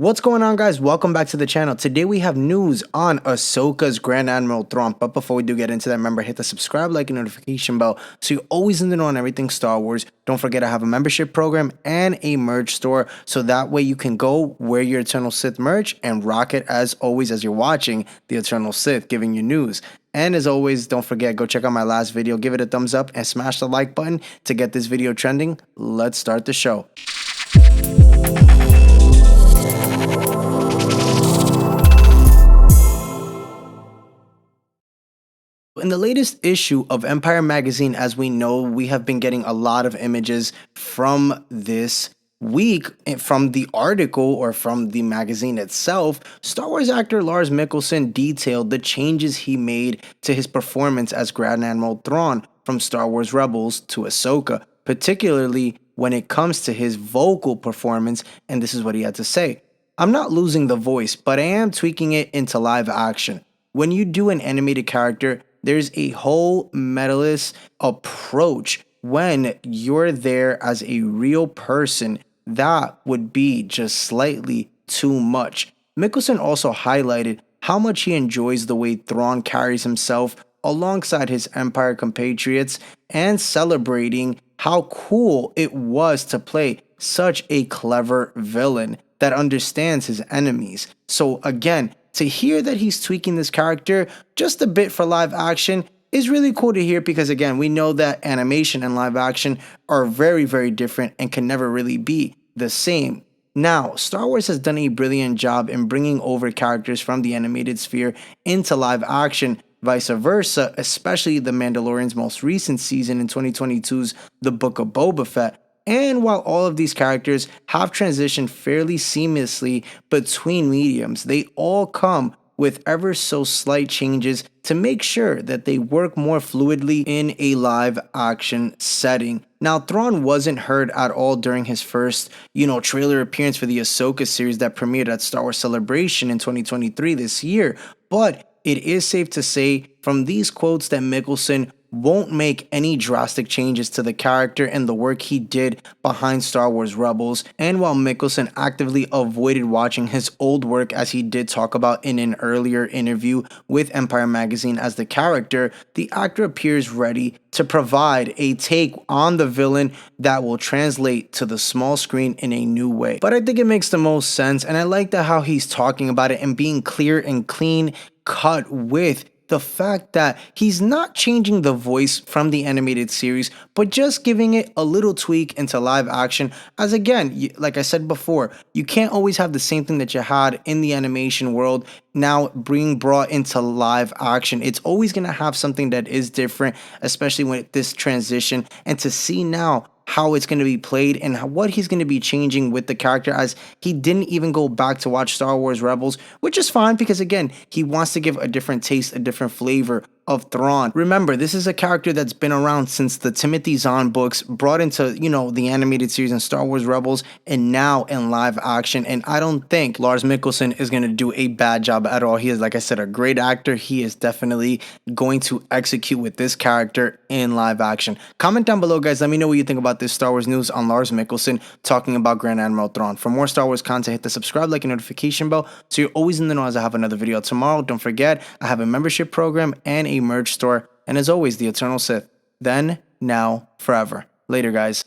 What's going on, guys? Welcome back to the channel. Today we have news on Ahsoka's Grand Admiral Thrawn. But before we do get into that, remember, hit the subscribe, like, and notification bell so you're always in the know on everything Star Wars. Don't forget I have a membership program and a merch store, so that way you can go wear your Eternal Sith merch and rock it as always as you're watching the Eternal Sith, giving you news. And as always, don't forget, go check out my last video, give it a thumbs up, and smash the like button to get this video trending. Let's start the show. In the latest issue of Empire Magazine, as we know, we have been getting a lot of images from this week from the article or from the magazine itself. Star Wars actor Lars Mikkelsen detailed the changes he made to his performance as Grand Admiral Thrawn from Star Wars Rebels to Ahsoka, particularly when it comes to his vocal performance, and this is what he had to say. "I'm not losing the voice, but I am tweaking it into live action. When you do an animated character, there's a whole medalist approach. When you're there as a real person, that would be just slightly too much." Mikkelsen also highlighted how much he enjoys the way Thrawn carries himself alongside his Empire compatriots and celebrating how cool it was to play such a clever villain that understands his enemies. So again, to hear that he's tweaking this character just a bit for live action is really cool to hear, because again, we know that animation and live action are very, very different and can never really be the same. Now, Star Wars has done a brilliant job in bringing over characters from the animated sphere into live action, vice versa, especially the Mandalorian's most recent season in 2022's The Book of Boba Fett. And while all of these characters have transitioned fairly seamlessly between mediums, they all come with ever so slight changes to make sure that they work more fluidly in a live action setting. Now, Thrawn wasn't heard at all during his first, trailer appearance for the Ahsoka series that premiered at Star Wars Celebration in 2023 this year, but it is safe to say from these quotes that Mikkelsen won't make any drastic changes to the character and the work he did behind Star Wars Rebels. And while Mikkelsen actively avoided watching his old work, as he did talk about in an earlier interview with Empire Magazine as the character, the actor appears ready to provide a take on the villain that will translate to the small screen in a new way. But I think it makes the most sense, and I like that how he's talking about it and being clear and clean cut with the fact that he's not changing the voice from the animated series, but just giving it a little tweak into live action. As again, like I said before, you can't always have the same thing that you had in the animation world now being brought into live action. It's always going to have something that is different, especially with this transition. And to see now how it's going to be played and what he's going to be changing with the character, as he didn't even go back to watch Star Wars Rebels, which is fine because again, he wants to give a different taste, a different flavor of Thrawn. Remember, this is a character that's been around since the Timothy Zahn books, brought into, the animated series in Star Wars Rebels, and now in live action. And I don't think Lars Mikkelsen is going to do a bad job at all. He is, like I said, a great actor. He is definitely going to execute with this character in live action. Comment down below, guys. Let me know what you think about this Star Wars news on Lars Mikkelsen talking about Grand Admiral Thrawn. For more Star Wars content, hit the subscribe, like, and notification bell so you're always in the know as I have another video tomorrow. Don't forget, I have a membership program and a merch store, and as always, the Eternal Sith. Then, now, forever. Later, guys.